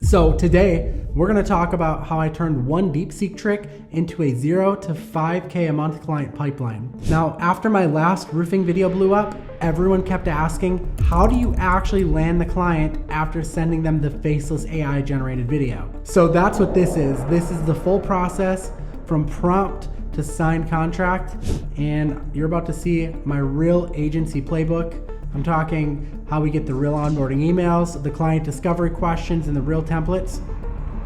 So today we're going to talk about how I turned one DeepSeek trick into a 0 to 5K a month client pipeline. Now, after my last roofing video blew up, everyone kept asking, how do you actually land the client after sending them the faceless AI generated video? So that's what this is. This is the full process from prompt to signed contract, and you're about to see my real agency playbook. I'm talking how we get the real onboarding emails, the client discovery questions, and the real templates,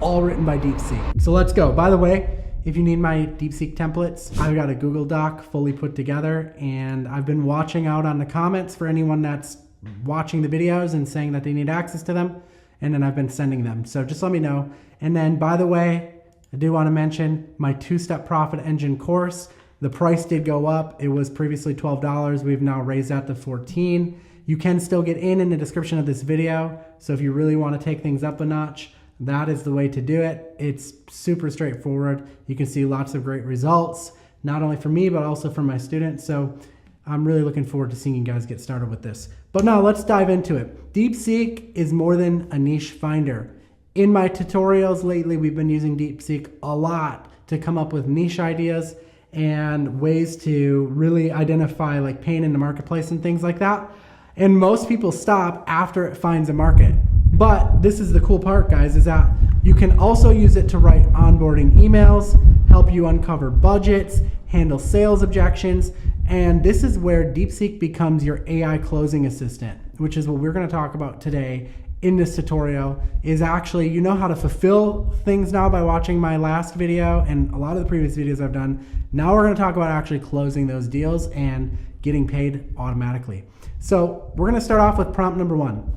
all written by DeepSeek. So let's go. By the way, if you need my DeepSeek templates, I've got a Google Doc fully put together, and I've been watching out on the comments for anyone that's watching the videos and saying that they need access to them, and then I've been sending them. So just let me know. And then, by the way, I do want to mention my 2-step profit engine course. The price did go up. It was previously $12. We've now raised that to $14. You can still get in the description of this video. So if you really want to take things up a notch, that is the way to do it. It's super straightforward. You can see lots of great results, not only for me, but also for my students. So I'm really looking forward to seeing you guys get started with this. But now let's dive into it. DeepSeek is more than a niche finder. In my tutorials lately, we've been using DeepSeek a lot to come up with niche ideas and ways to really identify like pain in the marketplace and things like that. And most people stop after it finds a market. But this is the cool part, guys, is that you can also use it to write onboarding emails, help you uncover budgets, handle sales objections. And this is where DeepSeek becomes your AI closing assistant, which is what we're going to talk about today in this tutorial. Is actually, you know how to fulfill things now by watching my last video and a lot of the previous videos I've done. Now we're going to talk about actually closing those deals and getting paid automatically. So we're going to start off with prompt number 1.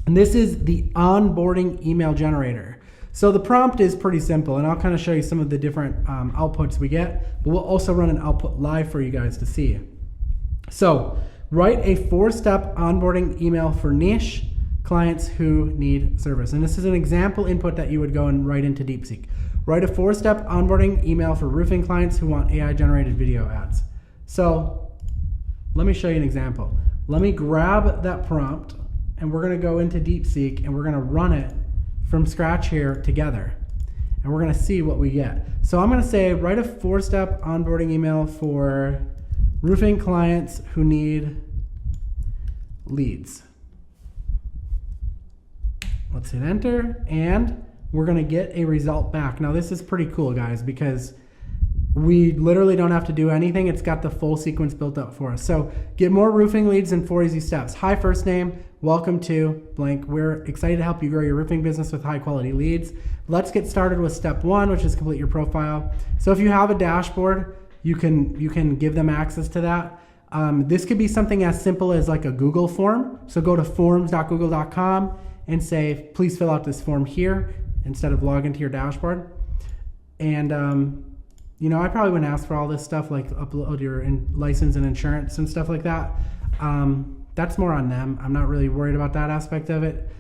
And this is the onboarding email generator. So the prompt is pretty simple, and I'll kind of show you some of the different outputs we get, but we'll also run an output live for you guys to see. So write a 4-step onboarding email for niche clients who need service. And this is an example input that you would go and write into DeepSeek. Write a 4-step onboarding email for roofing clients who want AI generated video ads. So let me show you an example. Let me grab that prompt, and we're gonna go into DeepSeek and we're gonna run it from scratch here together. And we're gonna see what we get. So I'm gonna say, write a 4-step onboarding email for roofing clients who need leads. Let's hit enter, and we're gonna get a result back. Now this is pretty cool, guys, because we literally don't have to do anything. It's got the full sequence built up for us. So get more roofing leads in 4 easy steps. Hi, first name, welcome to blank. We're excited to help you grow your roofing business with high quality leads. Let's get started with step 1, which is complete your profile. So if you have a dashboard, you can give them access to that. This could be something as simple as like a Google form. So go to forms.google.com and say, please fill out this form here instead of log into your dashboard. And you know, I probably wouldn't ask for all this stuff like upload your license and insurance and stuff like that. That's more on them. I'm not really worried about that aspect of it.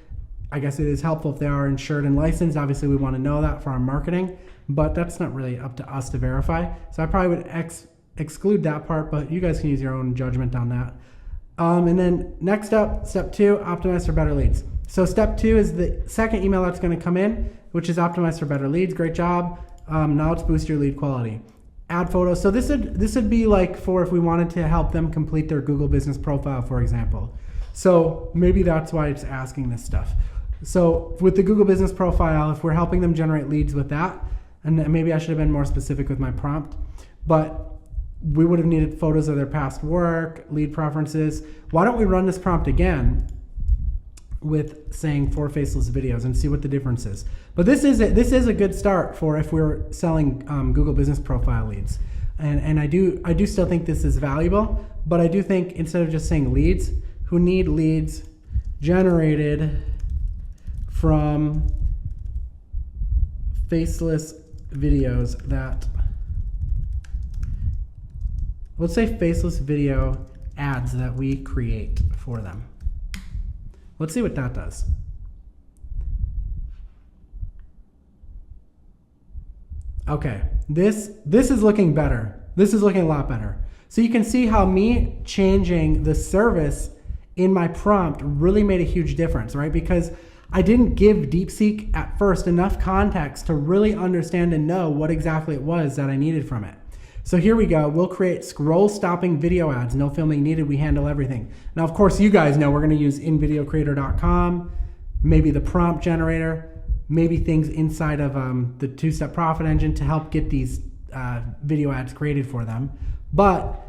I guess it is helpful if they are insured and licensed. Obviously, we want to know that for our marketing, but that's not really up to us to verify. So I probably would exclude that part, but you guys can use your own judgment on that. And then next up, step 2, optimize for better leads. So step 2 is the second email that's going to come in, which is optimize for better leads. Great job. Now let's boost your lead quality. Add photos. So this would be like for if we wanted to help them complete their Google business profile, for example. So maybe that's why it's asking this stuff. So with the Google business profile, if we're helping them generate leads with that, and maybe I should have been more specific with my prompt, but we would have needed photos of their past work, lead preferences. Why don't we run this prompt again with saying 4 faceless videos and see what the difference is. But this is a good start for if we're selling Google business profile leads. And I do still think this is valuable, but I do think instead of just saying leads, who need leads generated from faceless videos that, let's say faceless video ads that we create for them. Let's see what that does. Okay, this is looking better. This is looking a lot better. So you can see how me changing the service in my prompt really made a huge difference, right? Because I didn't give DeepSeek at first enough context to really understand and know what exactly it was that I needed from it. So here we go. We'll create scroll stopping video ads. No filming needed. We handle everything. Now, of course, you guys know we're going to use invideocreator.com, maybe the prompt generator, maybe things inside of the two-step profit engine to help get these video ads created for them. But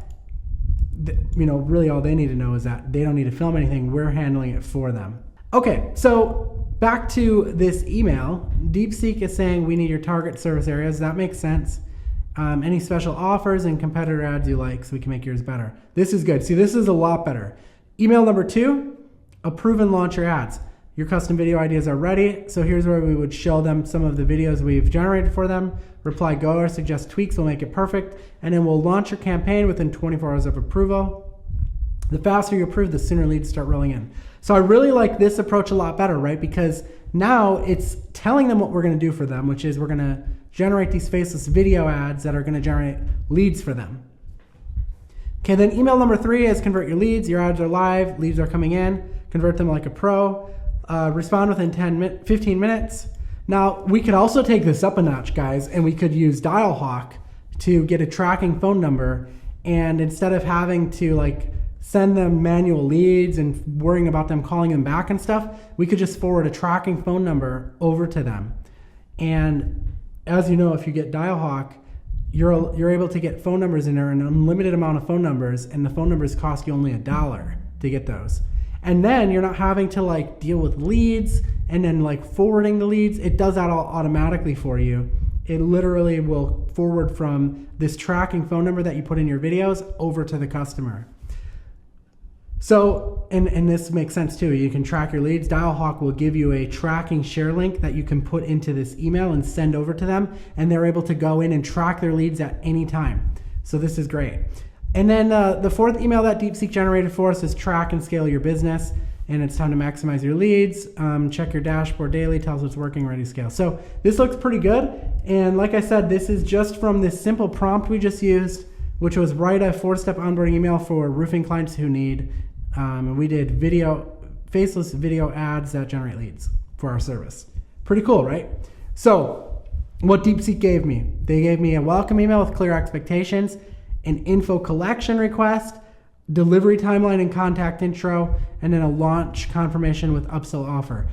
really all they need to know is that they don't need to film anything. We're handling it for them. Okay, so back to this email. DeepSeek is saying we need your target service areas. That makes sense. Any special offers and competitor ads you like so we can make yours better. This is good. See, this is a lot better. Email number 2, approve and launch your ads. Your custom video ideas are ready. So here's where we would show them some of the videos we've generated for them. Reply go or suggest tweaks will make it perfect. And then we'll launch your campaign within 24 hours of approval. The faster you approve, the sooner leads start rolling in. So I really like this approach a lot better, right? Because now it's telling them what we're going to do for them, which is we're going to generate these faceless video ads that are going to generate leads for them. Okay, then email number 3 is convert your leads. Your ads are live, leads are coming in. Convert them like a pro. Respond within 15 minutes. Now, we could also take this up a notch, guys, and we could use DialHawk to get a tracking phone number. And instead of having to send them manual leads and worrying about them calling them back and stuff, we could just forward a tracking phone number over to them. And as you know, if you get DialHawk, you're able to get phone numbers in there, an unlimited amount of phone numbers, and the phone numbers cost you only $1 to get those. And then you're not having to deal with leads and then forwarding the leads. It does that all automatically for you. It literally will forward from this tracking phone number that you put in your videos over to the customer. So, and this makes sense too. You can track your leads. DialHawk will give you a tracking share link that you can put into this email and send over to them, and they're able to go in and track their leads at any time. So this is great. And then the 4th email that DeepSeek generated for us is track and scale your business. And it's time to maximize your leads. Check your dashboard daily, tells what's working, ready to scale. So this looks pretty good. And like I said, this is just from this simple prompt we just used, which was write a 4-step onboarding email for roofing clients who need. And we did faceless video ads that generate leads for our service. Pretty cool, right? So what DeepSeek gave me, they gave me a welcome email with clear expectations, an info collection request, delivery timeline and contact intro, and then a launch confirmation with upsell offer.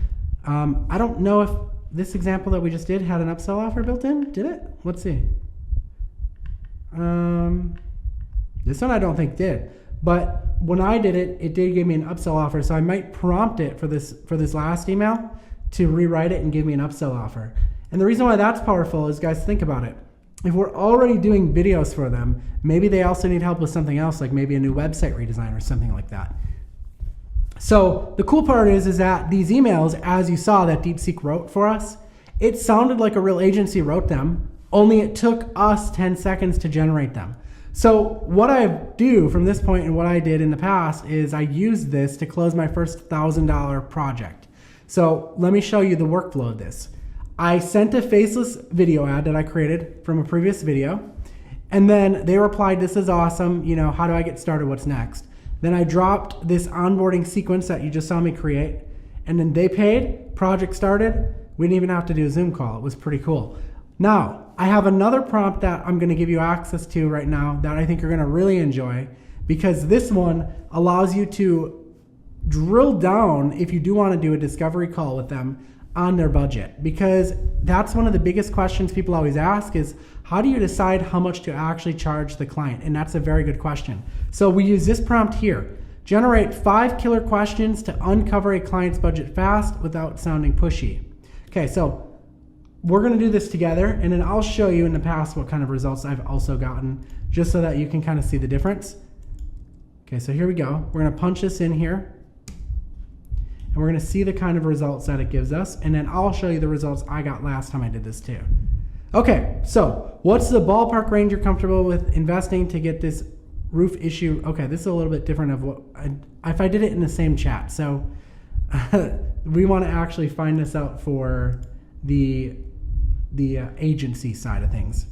I don't know if this example that we just did had an upsell offer built in. Did it? Let's see. This one I don't think did. But when I did it, it did give me an upsell offer. So I might prompt it for this last email to rewrite it and give me an upsell offer. And the reason why that's powerful is, guys, think about it. If we're already doing videos for them, maybe they also need help with something else, like maybe a new website redesign or something like that. So the cool part is that these emails, as you saw that DeepSeek wrote for us, it sounded like a real agency wrote them, only it took us 10 seconds to generate them. So what I do from this point and what I did in the past is I used this to close my first $1,000 project. So let me show you the workflow of this. I sent a faceless video ad that I created from a previous video, and then they replied, this is awesome, how do I get started, what's next? Then I dropped this onboarding sequence that you just saw me create, and then they paid, project started, we didn't even have to do a Zoom call. It was pretty cool. Now, I have another prompt that I'm gonna give you access to right now that I think you're gonna really enjoy, because this one allows you to drill down if you do wanna do a discovery call with them on their budget, because that's one of the biggest questions people always ask is, how do you decide how much to actually charge the client? And that's a very good question. So we use this prompt here. Generate 5 killer questions to uncover a client's budget fast without sounding pushy. Okay, so we're gonna do this together, and then I'll show you in the past what kind of results I've also gotten, just so that you can kind of see the difference. Okay, so here we go. We're gonna punch this in here, and we're gonna see the kind of results that it gives us, and then I'll show you the results I got last time I did this too. Okay, so what's the ballpark range you're comfortable with investing to get this roof issue? Okay, this is a little bit different of what, if I did it in the same chat. So we wanna actually find this out for the agency side of things.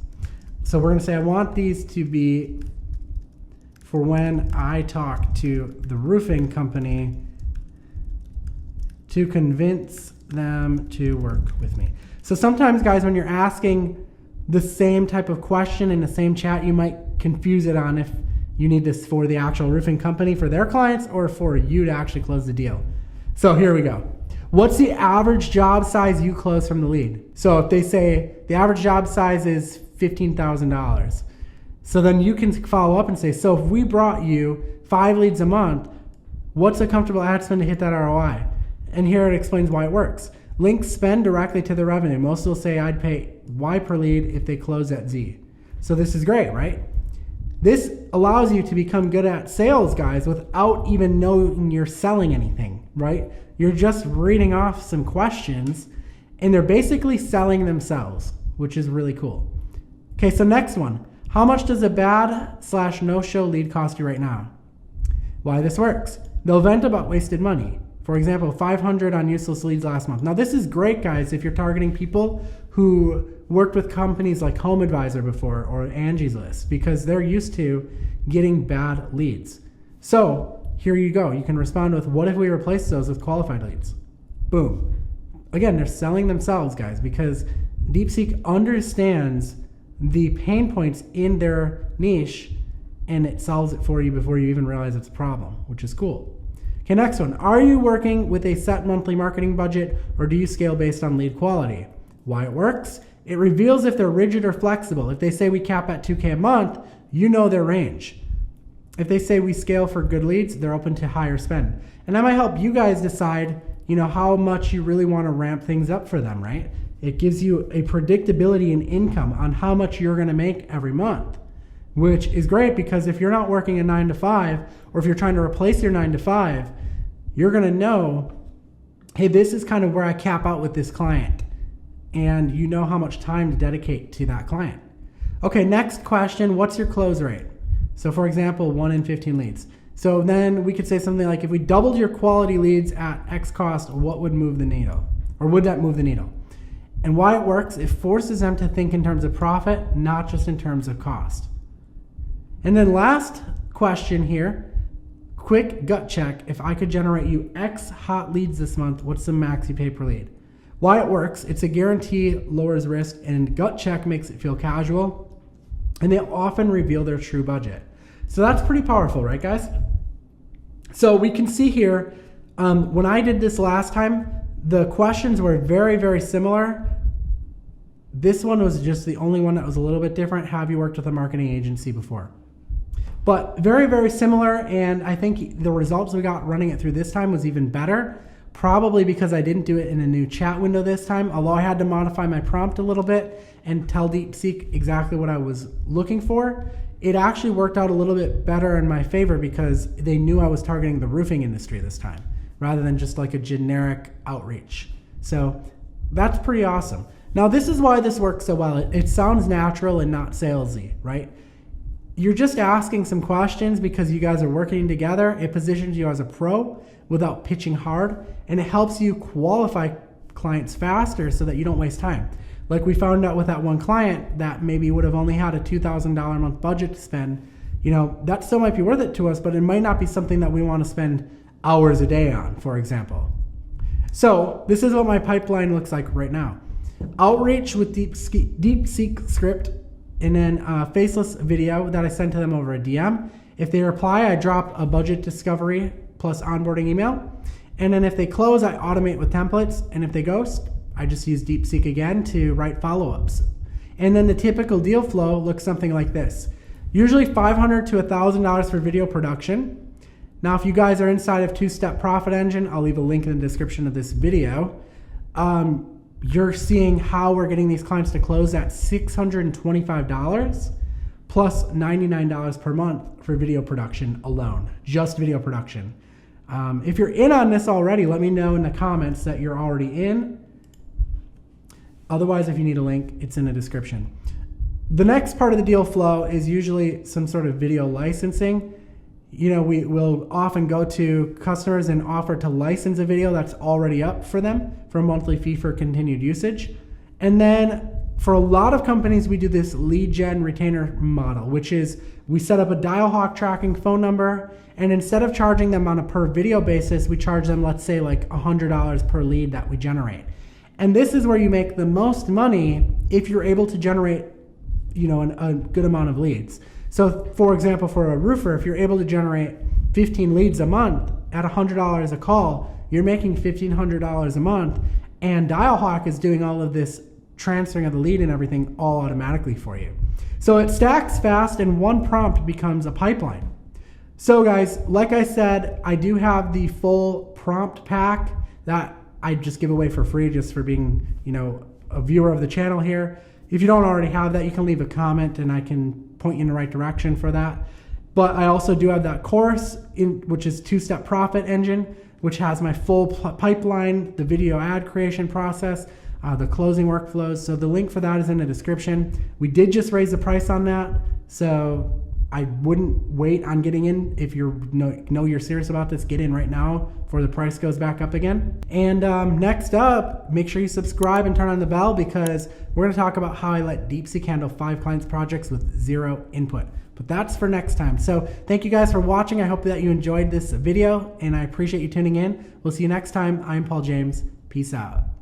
So we're gonna say, I want these to be for when I talk to the roofing company to convince them to work with me. So sometimes, guys, when you're asking the same type of question in the same chat, you might confuse it on if you need this for the actual roofing company for their clients or for you to actually close the deal. So here we go. What's the average job size you close from the lead? So if they say the average job size is $15,000, so then you can follow up and say, so if we brought you 5 leads a month, what's a comfortable ad spend to hit that ROI? And here it explains why it works. Links spend directly to the revenue. Most will say I'd pay Y per lead if they close at Z. So this is great, right? This allows you to become good at sales, guys, without even knowing you're selling anything, right? You're just reading off some questions and they're basically selling themselves, which is really cool. Okay, so next one. How much does a bad/no-show lead cost you right now? Why this works. They'll vent about wasted money. For example, 500 on useless leads last month. Now this is great, guys, if you're targeting people who worked with companies like Home Advisor before or Angie's List, because they're used to getting bad leads. So here you go. You can respond with, what if we replace those with qualified leads? Boom. Again, they're selling themselves, guys, because DeepSeek understands the pain points in their niche and it solves it for you before you even realize it's a problem, which is cool. Okay, next one. Are you working with a set monthly marketing budget or do you scale based on lead quality? Why it works? It reveals if they're rigid or flexible. If they say we cap at 2K a month, you know their range. If they say we scale for good leads, they're open to higher spend. And that might help you guys decide, how much you really want to ramp things up for them, right? It gives you a predictability in income on how much you're going to make every month, which is great because if you're not working a 9 to 5, or if you're trying to replace your 9 to 5, you're going to know, hey, this is kind of where I cap out with this client. And you know how much time to dedicate to that client. Okay, next question, what's your close rate? So for example, 1 in 15 leads. So then we could say something like, if we doubled your quality leads at X cost, what would move the needle? Or would that move the needle? And why it works, it forces them to think in terms of profit, not just in terms of cost. And then last question here, quick gut check. If I could generate you X hot leads this month, what's the max you pay per lead? Why it works, it's a guarantee, lowers risk, and gut check makes it feel casual, and they often reveal their true budget. So that's pretty powerful, right, guys? So we can see here, when I did this last time, the questions were very, very similar. This one was just the only one that was a little bit different. Have you worked with a marketing agency before? But very, very similar, and I think the results we got running it through this time was even better. Probably because I didn't do it in a new chat window this time, although I had to modify my prompt a little bit and tell DeepSeek exactly what I was looking for. It actually worked out a little bit better in my favor because they knew I was targeting the roofing industry this time, rather than just like a generic outreach. So that's pretty awesome. Now this is why this works so well. It sounds natural and not salesy, right? You're just asking some questions because you guys are working together. It positions you as a pro without pitching hard, and it helps you qualify clients faster so that you don't waste time. Like we found out with that one client that maybe would have only had a $2,000 a month budget to spend. That still might be worth it to us, but it might not be something that we want to spend hours a day on, for example. So this is what my pipeline looks like right now. Outreach with DeepSeek script, and then a faceless video that I send to them over a DM. If they reply, I drop a budget discovery plus onboarding email. And then if they close, I automate with templates. And if they ghost, I just use DeepSeek again to write follow-ups. And then the typical deal flow looks something like this. Usually $500 to $1,000 for video production. Now, if you guys are inside of Two-Step Profit Engine, I'll leave a link in the description of this video. You're seeing how we're getting these clients to close at $625 plus $99 per month for video production alone, just video production. If you're in on this already, let me know in the comments that you're already in. Otherwise, if you need a link, it's in the description. The next part of the deal flow is usually some sort of video licensing. We will often go to customers and offer to license a video that's already up for them for a monthly fee for continued usage. And then for a lot of companies, we do this lead gen retainer model, which is we set up a Dialhawk tracking phone number, and instead of charging them on a per video basis, we charge them, let's say, like $100 per lead that we generate. And this is where you make the most money if you're able to generate, a good amount of leads. So for example, for a roofer, if you're able to generate 15 leads a month at $100 a call, you're making $1,500 a month, and Dialhawk is doing all of this transferring of the lead and everything all automatically for you. So it stacks fast, and one prompt becomes a pipeline. So guys, like I said, I do have the full prompt pack that I just give away for free just for being, a viewer of the channel here. If you don't already have that, you can leave a comment and I can point you in the right direction for that. But I also do have that course, which is 2-step profit engine, which has my full pipeline, the video ad creation process, the closing workflows. So the link for that is in the description. We did just raise the price on that, so I wouldn't wait on getting in. If you know you're serious about this, get in right now before the price goes back up again. And next up, make sure you subscribe and turn on the bell, because we're gonna talk about how I let DeepSeek handle 5 clients' projects with 0 input. But that's for next time. So thank you guys for watching. I hope that you enjoyed this video, and I appreciate you tuning in. We'll see you next time. I'm Paul James. Peace out.